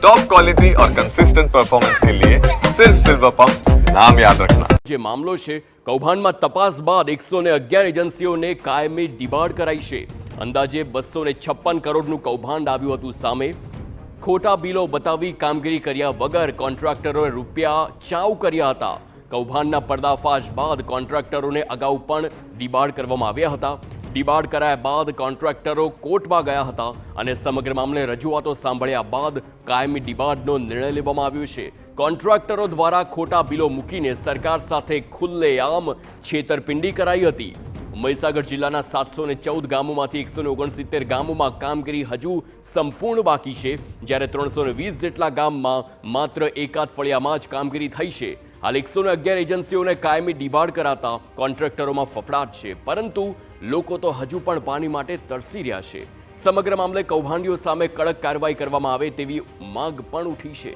Top quality और consistent performance के लिए सिर्फ सिल्वर पंप नाम याद रखना। જે મામલો છે કૌભાંડમાં તપાસ બાદ 111 એજન્સીઓને કાયમી ડિબાર્ડ કરાઈ છે। અંદાજે 256 કરોડનું કૌભાંડ આવ્યું હતું સામે। ખોટા બિલો બતાવી કામગીરી કર્યા વગર કોન્ટ્રાક્ટરોએ રૂપિયા ચાઉ કર્યા હતા। કૌભાંડના પર્દાફાશ બાદ કોન્ટ્રાક્ટરોને અગાઉ પણ ડિબાર્ડ કરવામાં આવ્યા હતા। ડિબાર્ડ કરાયા બાદ કોન્ટ્રાક્ટરો કોર્ટમાં ગયા હતા અને સમગ્ર મામલે રજૂઆતો સાંભળ્યા બાદ કાયમી ડિબાર્ડનો નિર્ણય લેવામાં આવ્યો છે। કોન્ટ્રાક્ટરો દ્વારા ખોટા બિલો મૂકીને સરકાર સાથે ખુલ્લેઆમ છેતરપિંડી કરાઈ હતી। મહીસાગર જિલ્લાના 714 ગામોમાંથી 169 ગામોમાં કામગીરી હજુ સંપૂર્ણ બાકી છે, જ્યારે 320 જેટલા ગામમાં માત્ર એકાદ ફળિયામાં જ કામગીરી થઈ છે। હાલ 111 એજન્સીઓને કાયમી ડિબાર્ડ કરાતા કોન્ટ્રાક્ટરોમાં ફફડાટ છે, પરંતુ લોકો તો હજુ પણ પાણી માટે તરસી રહ્યા છે। સમગ્ર મામલે કૌભાંડીઓ સામે કડક કાર્યવાહી કરવામાં આવે તેવી માંગ પણ ઉઠી છે।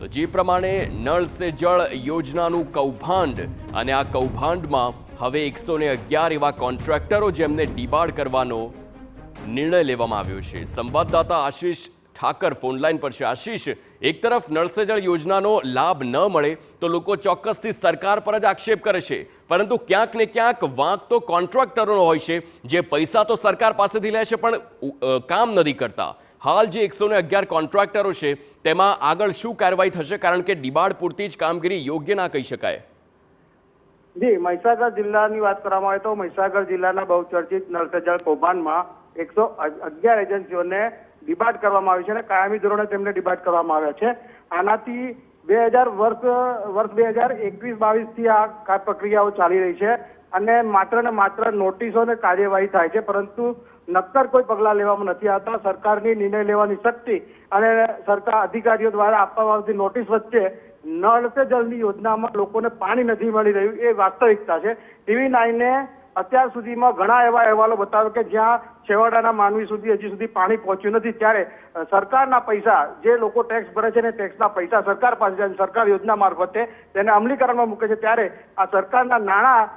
તો જે પ્રમાણે નળ સે જળ યોજનાનું કૌભાંડ અને આ કૌભાંડમાં હવે 111 એવા કોન્ટ્રાક્ટરો જેમને ડિબાર્ડ કરવાનો નિર્ણય લેવામાં આવ્યો છે। સંવાદદાતા આશીષ ઠાકર ફોનલાઈન પર છે। આશીષ, એક તરફ નળ સે જળ યોજનાનો લાભ ન મળે તો લોકો ચોક્કસથી સરકાર પર જ આક્ષેપ કરે છે, પરંતુ ક્યાંક ને ક્યાંક વાંક તો કોન્ટ્રાક્ટરોનો હોય છે, જે પૈસા તો સરકાર પાસેથી લે છે પણ કામ નથી કરતા। હાલ જે 111 કોન્ટ્રાક્ટરો છે તેમાં આગળ શું કાર્યવાહી થશે, કારણ કે ડિબાર્ડ પૂરતી જ કામગીરી યોગ્ય ના કહી શકાય? જી, મહીસાગર જિલ્લાની વાત કરવામાં આવે તો મહીસાગર જિલ્લાના બહુચર્ચિત નળ સે જળ કૌભાંડમાં 111 એજન્સીઓને ડિબાર્ડ કરવામાં આવી છે અને કાયમી ધોરણે તેમને ડિબાર્ડ કરવામાં આવ્યા છે। આનાથી વર્ષ 2021-22 થી આ પ્રક્રિયાઓ ચાલી રહી છે અને માત્ર નોટિસો અને કાર્યવાહી થાય છે, પરંતુ નક્કર કોઈ પગલાં લેવામાં નથી આવતા। સરકારની નિર્ણય લેવાની શક્તિ અને સરકાર અધિકારીઓ દ્વારા આપવામાં આવતી નોટિસ વચ્ચે નળ સે જળની યોજનામાં લોકોને પાણી નથી મળી રહ્યું એ વાસ્તવિકતા છે। TV9 અત્યાર સુધીમાં ઘણા એવા અહેવાલો બતાવ્યો કે જ્યાં છેવાડાના માનવી સુધી હજી સુધી પાણી પહોંચ્યું નથી, ત્યારે સરકારના પૈસા જે લોકો ટેક્સ ભરે છે ને ટેક્સના પૈસા સરકાર પાસે જાય, સરકાર યોજના મારફતે તેને અમલીકરણમાં મૂકે છે, ત્યારે આ સરકારના નાણાં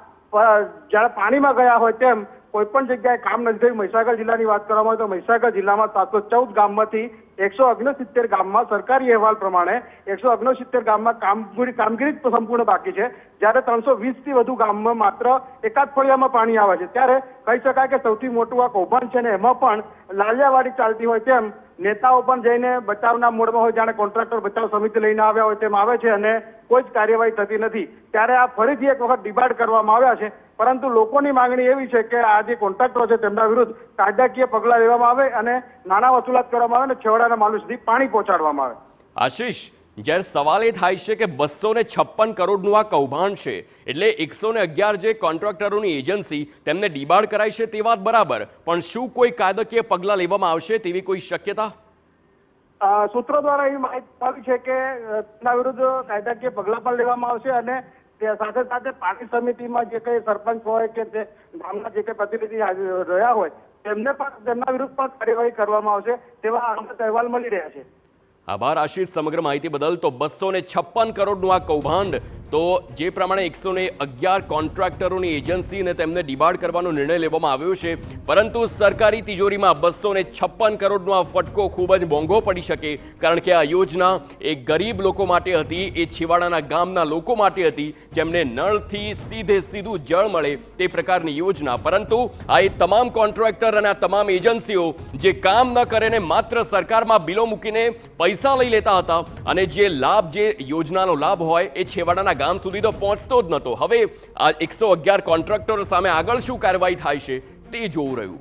જ્યારે પાણીમાં ગયા હોય તેમ કોઈ પણ જગ્યાએ કામ નથી થયું। મહીસાગર જિલ્લાની વાત કરવામાં આવે તો મહીસાગર જિલ્લામાં 714 ગામમાંથી 169 ગામમાં સરકારી અહેવાલ પ્રમાણે 169 ગામમાં કામગીરી સંપૂર્ણ બાકી છે, જ્યારે 320 થી વધુ ગામમાં માત્ર એકાદ ફળિયામાં પાણી આવે છે। ત્યારે કહી શકાય કે સૌથી મોટું આ કૌભાંડ છે ને એમાં પણ લાલિયાવાડી ચાલતી હોય તેમ નેતાઓ પણ જઈને બચાવના મોડમાં હોય, જાણે કોન્ટ્રાક્ટર બચાવ સમિતિ લઈને આવ્યા હોય તેમ આવે છે અને કોઈ જ કાર્યવાહી થતી નથી। ત્યારે આ ફરીથી એક વખત ડિબાર્ડ કરવામાં આવ્યા છે, પરંતુ લોકોની માંગણી એવી છે કે આ જે કોન્ટ્રાક્ટરો છે તેમના વિરુદ્ધ કાયદાકીય પગલાં લેવામાં આવે અને નાણાં વસૂલાત કરવામાં આવે અને છેવાડાના માણસ સુધી પાણી પહોંચાડવામાં આવે। આશીષ, જ્યારે સવાલ એ થાય છે કે 256 કરોડનું આ કૌભાંડ છે, એટલે 111 જે કોન્ટ્રાક્ટરોની એજન્સી તેમને ડિબાર્ડ કરાય છે તે વાત બરાબર, પણ શું કોઈ કાયદાકીય પગલાં લેવામાં આવશે તેવી કોઈ શક્યતા? સૂત્રો દ્વારા એવી માહિતી આવી છે કે તેના વિરુદ્ધ કાયદાકીય પગલાં પણ લેવામાં આવશે અને સાથે સાથે પાણી સમિતિમાં જે કઈ સરપંચ હોય કે તે ગામના જે કઈ પ્રતિનિધિ રહ્યા હોય તેમને પણ તેમના વિરુદ્ધ પણ કાર્યવાહી કરવામાં આવશે તેવા અહેવાલ મળી રહ્યા છે। આભાર આશીષ સમગ્ર માહિતી બદલ। તો 256 કરોડનું આ કૌભાંડ, તો જે પ્રમાણે 111 કોન્ટ્રાક્ટરોની એજન્સી અને તેમને ડિબાર્ડ કરવાનો નિર્ણય લેવામાં આવ્યો છે, પરંતુ સરકારી તિજોરીમાં 256 કરોડનો આ ફટકો ખૂબ જ મોંઘો પડી શકે, કારણ કે આ યોજના એ ગરીબ લોકો માટે હતી, એ છેવાડાના ગામના લોકો માટે હતી, જેમને નળથી સીધું જળ મળે તે પ્રકારની યોજના। પરંતુ આ એ તમામ કોન્ટ્રાક્ટર અને આ તમામ એજન્સીઓ જે કામ ન કરે ને માત્ર સરકારમાં બિલો મૂકીને પૈસા લઈ લેતા હતા, અને જે યોજનાનો લાભ હોય એ છેવાડાના ગામ સુધી તો પહોંચતો જ નહોતો। હવે આ 111 કોન્ટ્રાક્ટરો સામે આગળ શું કાર્યવાહી થાય છે તે જોવું રહ્યું।